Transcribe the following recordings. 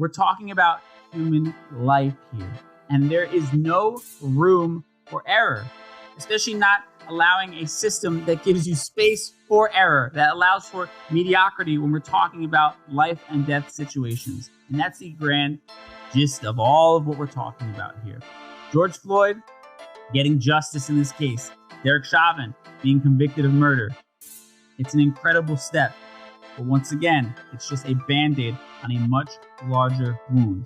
We're talking about human life here. And there is no room for error, especially not allowing a system that gives you space for error, that allows for mediocrity when we're talking about life and death situations. And that's the grand gist of all of what we're talking about here. George Floyd getting justice in this case. Derek Chauvin being convicted of murder. It's an incredible step. But once again, it's just a Band-Aid on a much larger wound.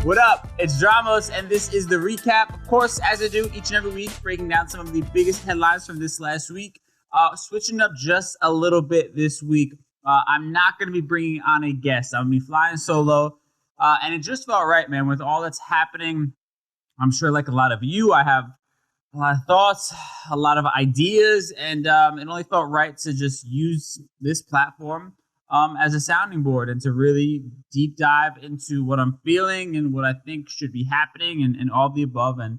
What up? It's Dramos, and this is the recap. Of course, as I do each and every week, breaking down some of the biggest headlines from this last week. Switching up just a little bit this week. I'm not going to be bringing on a guest. I'm going to be flying solo. And it just felt right, man, with all that's happening. I'm sure like a lot of you, I have a lot of thoughts, a lot of ideas, and it only felt right to just use this platform as a sounding board and to really deep dive into what I'm feeling and what I think should be happening and all the above. And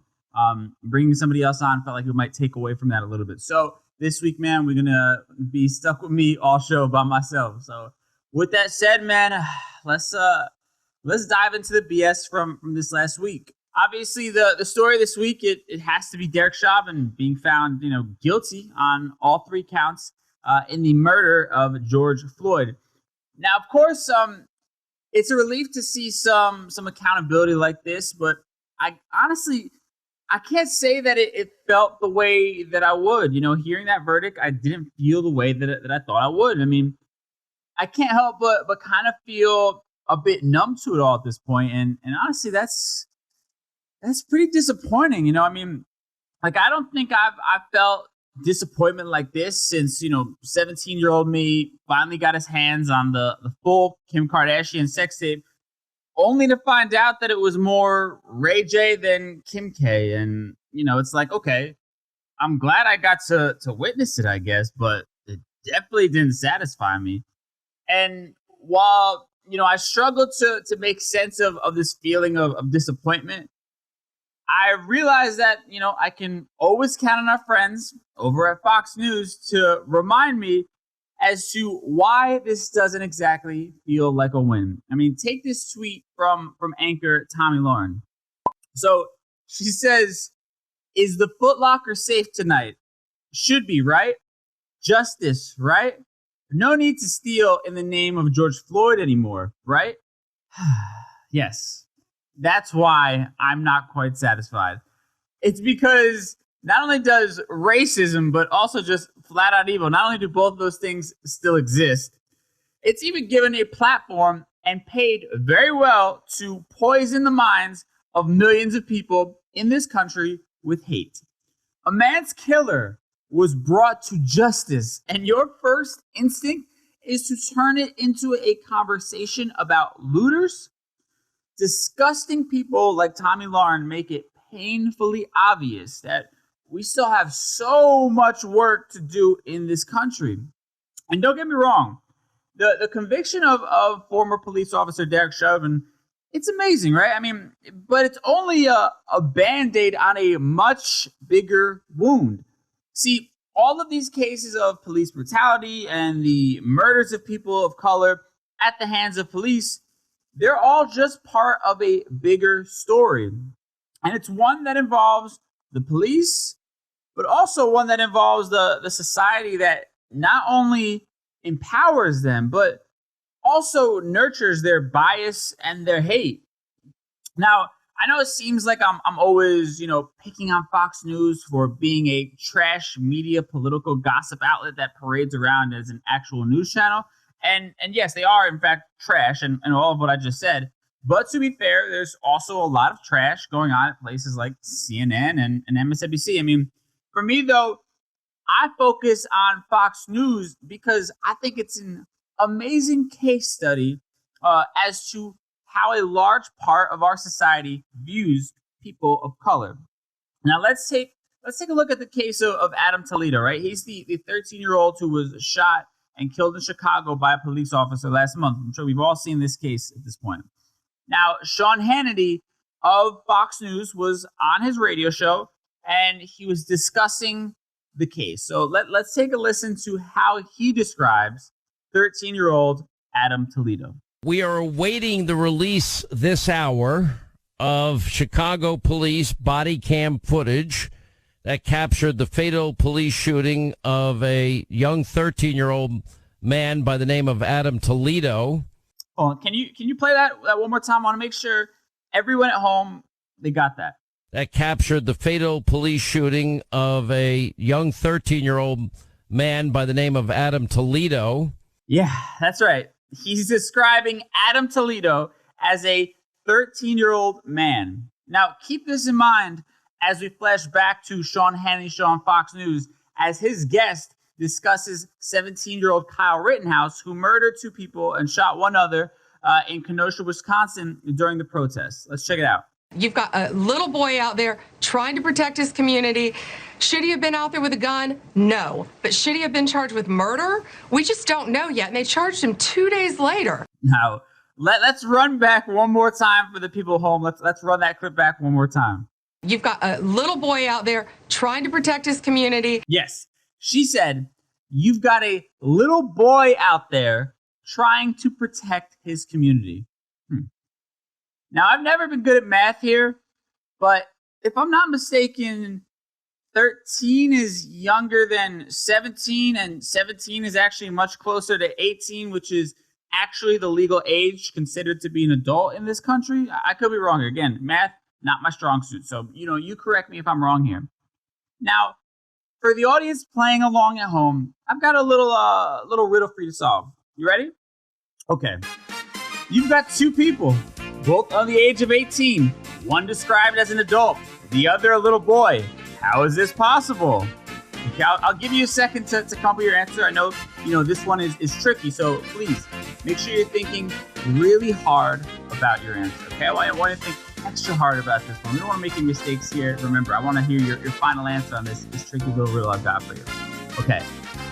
bringing somebody else on felt like it might take away from that a little bit. So this week, man, we're going to be stuck with me all show by myself. So with that said, man, let's dive into the BS from this last week. Obviously, the story this week, it has to be Derek Chauvin being found, guilty on all three counts in the murder of George Floyd. Now, of course, it's a relief to see some accountability like this, but I honestly can't say that it felt the way that I would. Hearing that verdict, I didn't feel the way that I thought I would. I mean, I can't help but kind of feel a bit numb to it all at this point, and honestly, that's pretty disappointing. I mean, like, I don't think I've felt disappointment like this since 17-year-old me finally got his hands on the full Kim Kardashian sex tape, only to find out that it was more Ray J than Kim K. And it's like, okay, I'm glad I got to witness it, I guess, but it definitely didn't satisfy me. And while I struggled to make sense of this feeling of disappointment, I realized that, I can always count on our friends over at Fox News to remind me as to why this doesn't exactly feel like a win. I mean, take this tweet from anchor Tomi Lahren. So she says, "Is the Foot Locker safe tonight? Should be, right? Justice, right? No need to steal in the name of George Floyd anymore, right?" Yes. That's why I'm not quite satisfied. It's because not only does racism, but also just flat out evil, not only do both of those things still exist, it's even given a platform and paid very well to poison the minds of millions of people in this country with hate. A man's killer was brought to justice, and your first instinct is to turn it into a conversation about looters? Disgusting people like Tomi Lahren make it painfully obvious that we still have so much work to do in this country. And don't get me wrong, the conviction of former police officer Derek Chauvin, it's amazing, right? I mean, but it's only a Band-Aid on a much bigger wound. See, all of these cases of police brutality and the murders of people of color at the hands of police, they're all just part of a bigger story. And it's one that involves the police, but also one that involves the society that not only empowers them, but also nurtures their bias and their hate. Now, I know it seems like I'm always, picking on Fox News for being a trash media political gossip outlet that parades around as an actual news channel. And yes, they are, in fact, trash and all of what I just said. But to be fair, there's also a lot of trash going on at places like CNN and MSNBC. I mean, for me, though, I focus on Fox News because I think it's an amazing case study as to how a large part of our society views people of color. Now, let's take a look at the case of Adam Toledo, right? He's the 13-year-old who was shot and killed in Chicago by a police officer last month. I'm sure we've all seen this case at this point. Now, Sean Hannity of Fox News was on his radio show, and he was discussing the case. So let's take a listen to how he describes 13-year-old Adam Toledo. We are awaiting the release this hour of Chicago police body cam footage that captured the fatal police shooting of a young 13-year-old man by the name of Adam Toledo. Oh, can you play that one more time? I want to make sure everyone at home, they got that. That captured the fatal police shooting of a young 13-year-old man by the name of Adam Toledo. Yeah, that's right. He's describing Adam Toledo as a 13-year-old man. Now, keep this in mind as we flash back to Sean Hannity Show on Fox News, as his guest discusses 17-year-old Kyle Rittenhouse, who murdered 2 people and shot one other in Kenosha, Wisconsin during the protests. Let's check it out. You've got a little boy out there trying to protect his community. Should he have been out there with a gun? No. But should he have been charged with murder? We just don't know yet. And they charged him 2 days later. Now, let's run back one more time for the people home. Let's run that clip back one more time. You've got a little boy out there trying to protect his community. Yes, she said, you've got a little boy out there trying to protect his community. Now, I've never been good at math here, but if I'm not mistaken, 13 is younger than 17, and 17 is actually much closer to 18, which is actually the legal age considered to be an adult in this country. I could be wrong here. Again, math, not my strong suit. So, you correct me if I'm wrong here. Now, for the audience playing along at home, I've got a little riddle for you to solve. You ready? Okay. You've got 2 people, both on the age of 18. One described as an adult, the other a little boy. How is this possible? Okay, I'll give you a second to come up with your answer. I know, this one is tricky, so please make sure you're thinking really hard about your answer. Okay, I want you to think extra hard about this one. We don't want to make any mistakes here. Remember, I want to hear your final answer on this tricky little riddle I've got for you. Okay,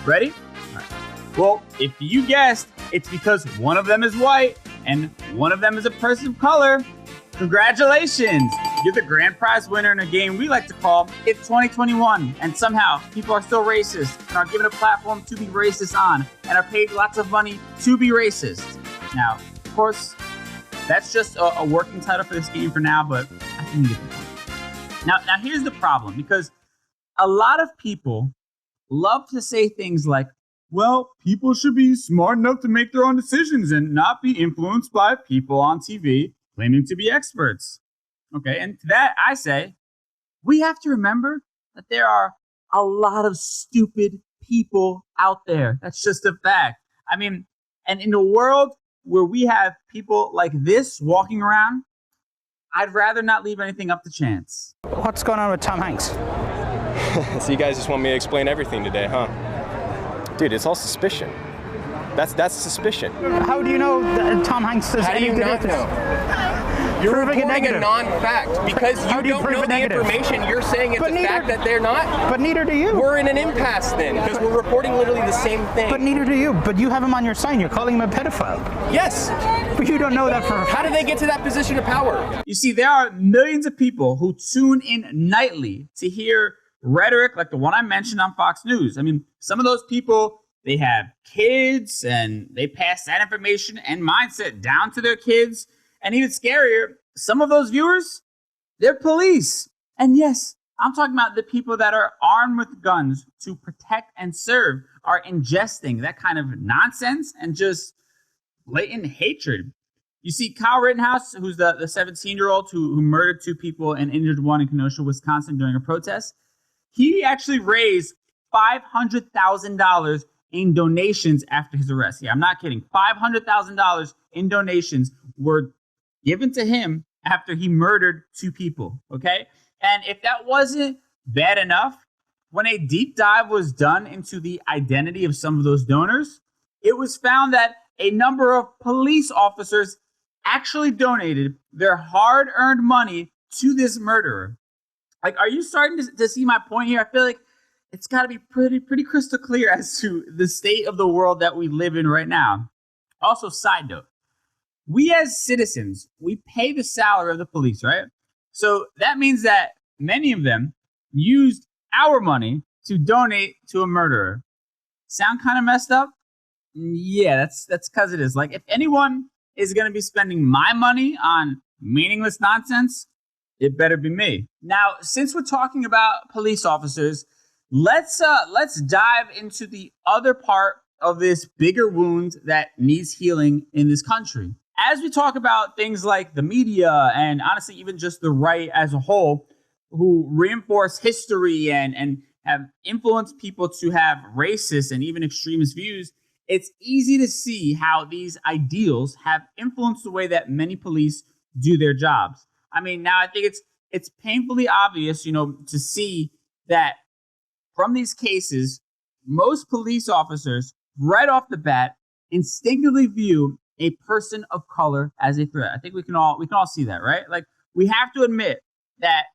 ready? All right. Well, if you guessed, it's because one of them is white and one of them is a person of color. Congratulations! You're the grand prize winner in a game we like to call It's 2021, and somehow people are still racist and are given a platform to be racist on and are paid lots of money to be racist. Now, of course, that's just a working title for this game for now, but I think you get the point. Now here's the problem, because a lot of people love to say things like, well, people should be smart enough to make their own decisions and not be influenced by people on TV claiming to be experts. Okay, and to that I say, we have to remember that there are a lot of stupid people out there. That's just a fact. I mean, and in a world where we have people like this walking around, I'd rather not leave anything up to chance. What's going on with Tom Hanks? So you guys just want me to explain everything today, huh? Dude, it's all suspicion. That's suspicion. How do you know that Tom Hanks has How do you anything to do not with this? know? You're Proving it reporting a negative. non-fact because How you do you don't prove know it the negative? information. You're saying it's But a neither- fact that they're not. But neither do you. We're in an impasse then because we're reporting literally the same thing. But neither do you. But you have him on your sign. You're calling him a pedophile. Yes. But you don't know that for a How fact. did they get to that position of power? You see, there are millions of people who tune in nightly to hear rhetoric like the one I mentioned on Fox News. I mean, some of those people, they have kids and they pass that information and mindset down to their kids. And even scarier, some of those viewers, they're police. And yes, I'm talking about the people that are armed with guns to protect and serve, are ingesting that kind of nonsense and just blatant hatred. You see, Kyle Rittenhouse, who's the 17-year-old who murdered 2 people and injured one in Kenosha, Wisconsin during a protest, he actually raised $500,000 in donations after his arrest. Yeah, I'm not kidding. $500,000 in donations were given to him after he murdered 2 people, okay? And if that wasn't bad enough, when a deep dive was done into the identity of some of those donors, it was found that a number of police officers actually donated their hard-earned money to this murderer. Like, are you starting to see my point here? I feel like it's got to be pretty crystal clear as to the state of the world that we live in right now. Also, side note, we as citizens, we pay the salary of the police, right? So that means that many of them used our money to donate to a murderer. Sound kind of messed up? Yeah, that's because it is. Like, if anyone is going to be spending my money on meaningless nonsense, it better be me. Now, since we're talking about police officers, let's dive into the other part of this bigger wound that needs healing in this country. As we talk about things like the media and honestly even just the right as a whole, who reinforce history and have influenced people to have racist and even extremist views, it's easy to see how these ideals have influenced the way that many police do their jobs. I mean, now I think it's painfully obvious, to see that from these cases, most police officers right off the bat instinctively view a person of color as a threat. I think we can all see that, right? Like, we have to admit that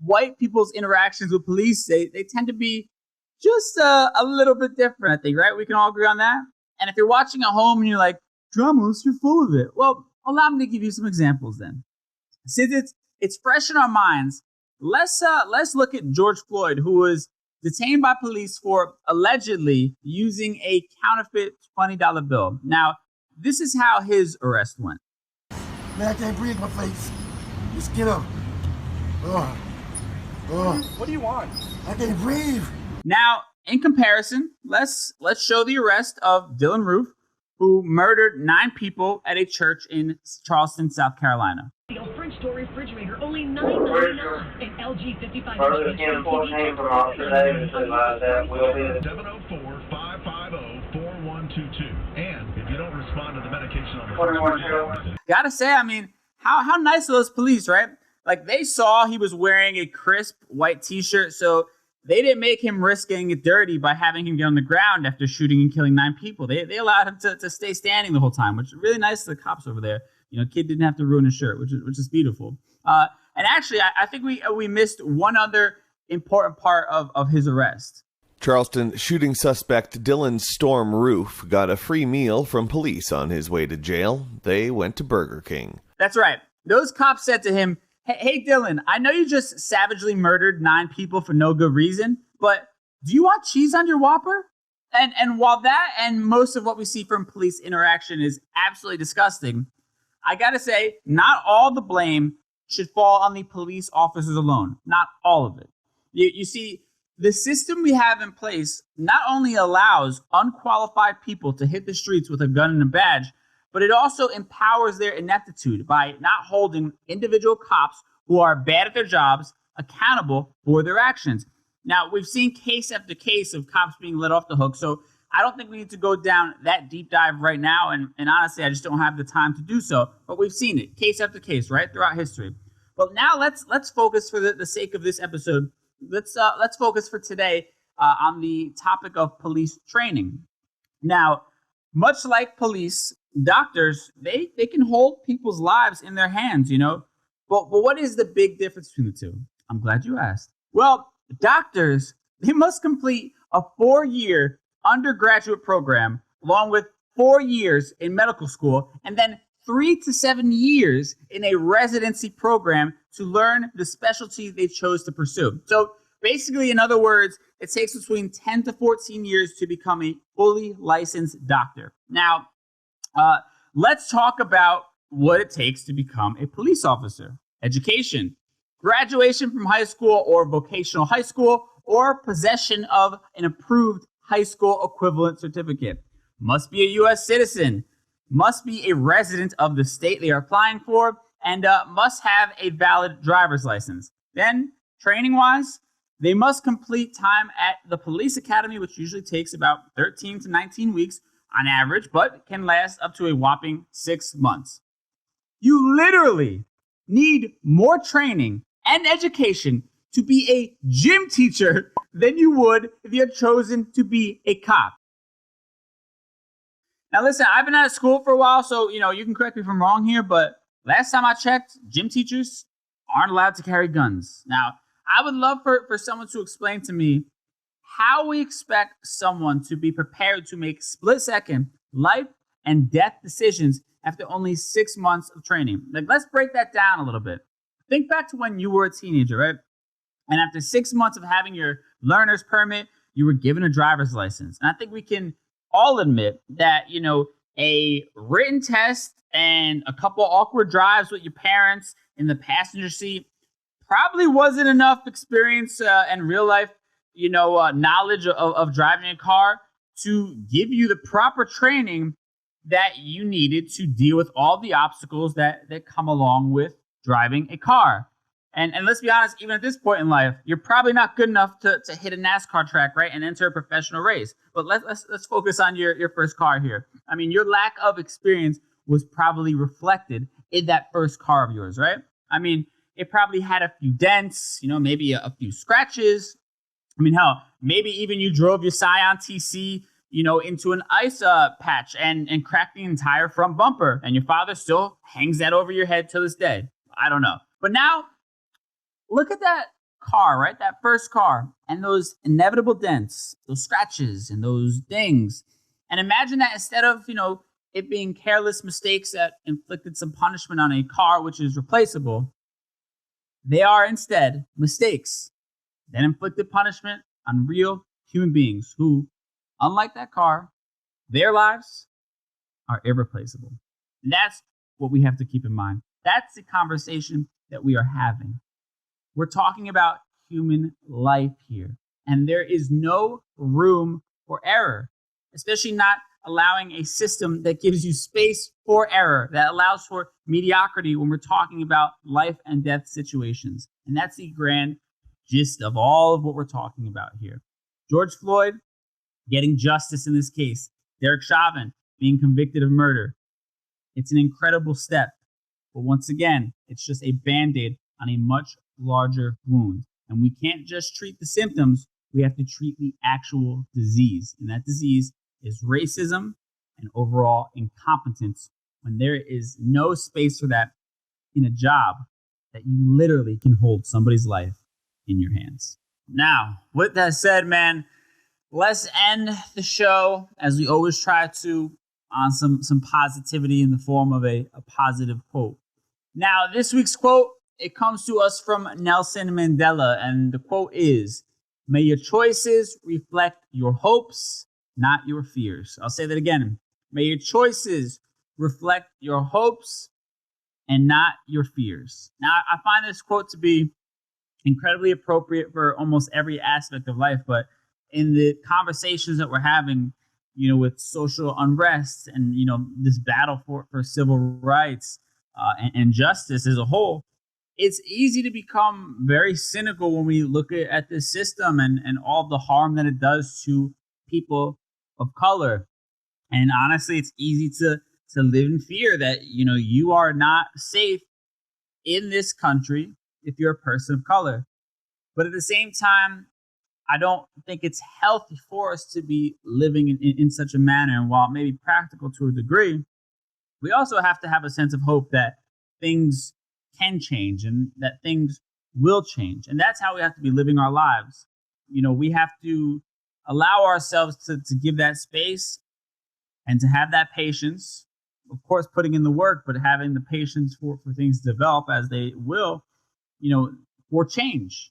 white people's interactions with police, they tend to be just a little bit different, I think, right? We can all agree on that. And if you're watching at home and you're like, Dramos, you're full of it. Well, allow me to give you some examples then. Since it's fresh in our minds, let's look at George Floyd, who was detained by police for allegedly using a counterfeit $20 bill. Now, this is how his arrest went. Man, I can't breathe in my face. Just get up. What do you want? I can't breathe. Now, in comparison, let's show the arrest of Dylan Roof, who murdered 9 people at a church in Charleston, South Carolina. The French door refrigerator, only $9.99. An LG 55-inch TV. 704-550-4122. And if you don't respond to the medication on the phone, Gotta say, I mean, how nice are those police, right? Like, they saw he was wearing a crisp white t-shirt, so they didn't make him risk getting it dirty by having him get on the ground after shooting and killing 9 people. They allowed him to stay standing the whole time, which is really nice of the cops over there. Kid didn't have to ruin his shirt, which is beautiful. And actually, I think we missed one other important part of his arrest. Charleston shooting suspect Dylan Storm Roof got a free meal from police on his way to jail. They went to Burger King. That's right. Those cops said to him, Hey, Dylan, I know you just savagely murdered 9 people for no good reason, but do you want cheese on your Whopper? And while that and most of what we see from police interaction is absolutely disgusting, I gotta say, not all the blame should fall on the police officers alone. Not all of it. You see, the system we have in place not only allows unqualified people to hit the streets with a gun and a badge, but it also empowers their ineptitude by not holding individual cops who are bad at their jobs accountable for their actions. Now, we've seen case after case of cops being let off the hook, so I don't think we need to go down that deep dive right now, and honestly, I just don't have the time to do so, but we've seen it, case after case, right, throughout history. But now let's focus for the sake of this episode, let's focus for today on the topic of police training. Now, much like police, doctors, they can hold people's lives in their hands, But what is the big difference between the two? I'm glad you asked. Well, doctors, they must complete a 4-year undergraduate program along with 4 years in medical school and then 3 to 7 years in a residency program to learn the specialty they chose to pursue. So basically, in other words, it takes between 10 to 14 years to become a fully licensed doctor. Now, let's talk about what it takes to become a police officer. Education, graduation from high school or vocational high school, or possession of an approved high school equivalent certificate. Must be a U.S. citizen, must be a resident of the state they are applying for, and must have a valid driver's license. Then, training-wise, they must complete time at the police academy, which usually takes about 13 to 19 weeks on average, but can last up to a whopping 6 months. You literally need more training and education to be a gym teacher than you would if you had chosen to be a cop. Now listen, I've been out of school for a while, so you can correct me if I'm wrong here, but last time I checked, gym teachers aren't allowed to carry guns. Now, I would love for someone to explain to me how we expect someone to be prepared to make split-second life and death decisions after only 6 months of training. Like, let's break that down a little bit. Think back to when you were a teenager, right? And after 6 months of having your learner's permit, you were given a driver's license. And I think we can all admit that, a written test and a couple awkward drives with your parents in the passenger seat probably wasn't enough experience and real life, knowledge of driving a car to give you the proper training that you needed to deal with all the obstacles that come along with driving a car. And let's be honest, even at this point in life, you're probably not good enough to hit a NASCAR track, right, and enter a professional race. But let's focus on your first car here. I mean, your lack of experience was probably reflected in that first car of yours, right? I mean, it probably had a few dents, maybe a few scratches. I mean, hell, maybe even you drove your Scion TC, into an ice patch and cracked the entire front bumper, and your father still hangs that over your head to this day. I don't know. But now, look at that car, right? That first car, and those inevitable dents, those scratches, and those dings. And imagine that instead of, it being careless mistakes that inflicted some punishment on a car which is replaceable, they are instead mistakes that inflicted punishment on real human beings who, unlike that car, their lives are irreplaceable. And that's what we have to keep in mind. That's the conversation that we are having. We're talking about human life here. And there is no room for error, especially not allowing a system that gives you space for error, that allows for mediocrity when we're talking about life and death situations. And that's the grand gist of all of what we're talking about here. George Floyd getting justice in this case. Derek Chauvin being convicted of murder. It's an incredible step. But once again, it's just a Band-Aid on a much larger wound. And we can't just treat the symptoms. We have to treat the actual disease. And that disease is racism and overall incompetence, when there is no space for that in a job that you literally can hold somebody's life in your hands. Now, with that said, man, let's end the show, as we always try to, on some positivity in the form of a positive quote. Now, this week's quote, it comes to us from Nelson Mandela, and the quote is, "May your choices reflect your hopes, not your fears." I'll say that again. May your choices reflect your hopes and not your fears. Now, I find this quote to be incredibly appropriate for almost every aspect of life, but in the conversations that we're having, with social unrest and, this battle for civil rights and justice as a whole, it's easy to become very cynical when we look at this system and all the harm that it does to people of color. And honestly, it's easy to live in fear that, you are not safe in this country if you're a person of color. But at the same time, I don't think it's healthy for us to be living in such a manner. And while it may be practical to a degree, we also have to have a sense of hope that things can change and that things will change. And that's how we have to be living our lives. We have to allow ourselves to give that space and to have that patience, of course, putting in the work, but having the patience for things to develop as they will, for change.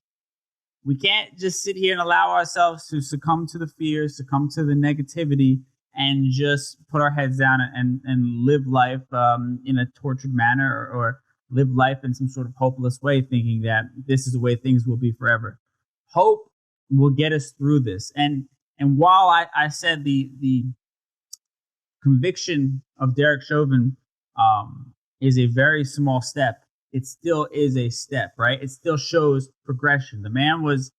We can't just sit here and allow ourselves to succumb to the fear, succumb to the negativity, and just put our heads down and live life in a tortured manner or live life in some sort of hopeless way, thinking that this is the way things will be forever. Hope will get us through this. And while I said the conviction of Derek Chauvin is a very small step, it still is a step, right? It still shows progression. The man was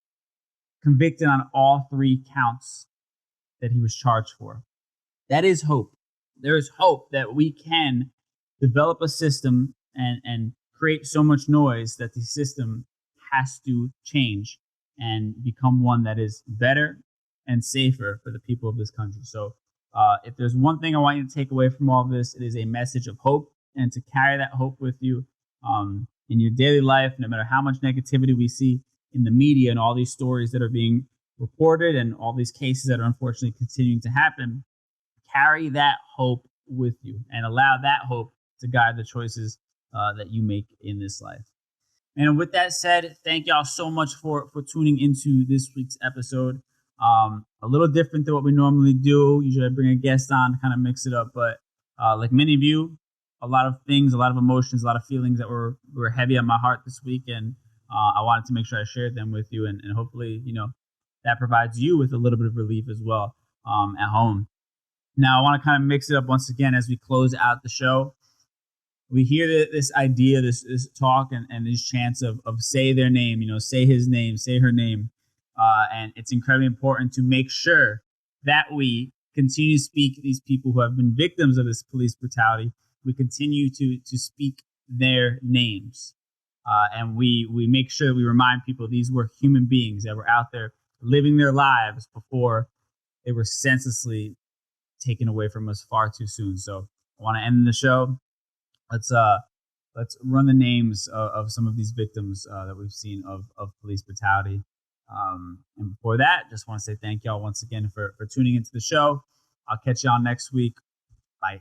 convicted on all 3 counts that he was charged for. That is hope. There is hope that we can develop a system and create so much noise that the system has to change and become one that is better and safer for the people of this country. So if there's one thing I want you to take away from all of this, it is a message of hope, and to carry that hope with you in your daily life, no matter how much negativity we see in the media and all these stories that are being reported and all these cases that are unfortunately continuing to happen. Carry that hope with you and allow that hope to guide the choices that you make in this life. And with that said, thank y'all so much for tuning into this week's episode. A little different than what we normally do. Usually I bring a guest on to kind of mix it up, but like many of you, a lot of things, a lot of emotions, a lot of feelings that were heavy on my heart this week, and I wanted to make sure I shared them with you, and hopefully, that provides you with a little bit of relief as well at home. Now, I want to kind of mix it up once again as we close out the show. We hear this idea, this talk, and these chants of say their name, say his name, say her name. And it's incredibly important to make sure that we continue to speak these people who have been victims of this police brutality. We continue to speak their names. And we make sure that we remind people these were human beings that were out there living their lives before they were senselessly taken away from us far too soon. So I want to end the show. Let's run the names of some of these victims that we've seen of police brutality. And before that, just want to say thank y'all once again for tuning into the show. I'll catch y'all next week. Bye.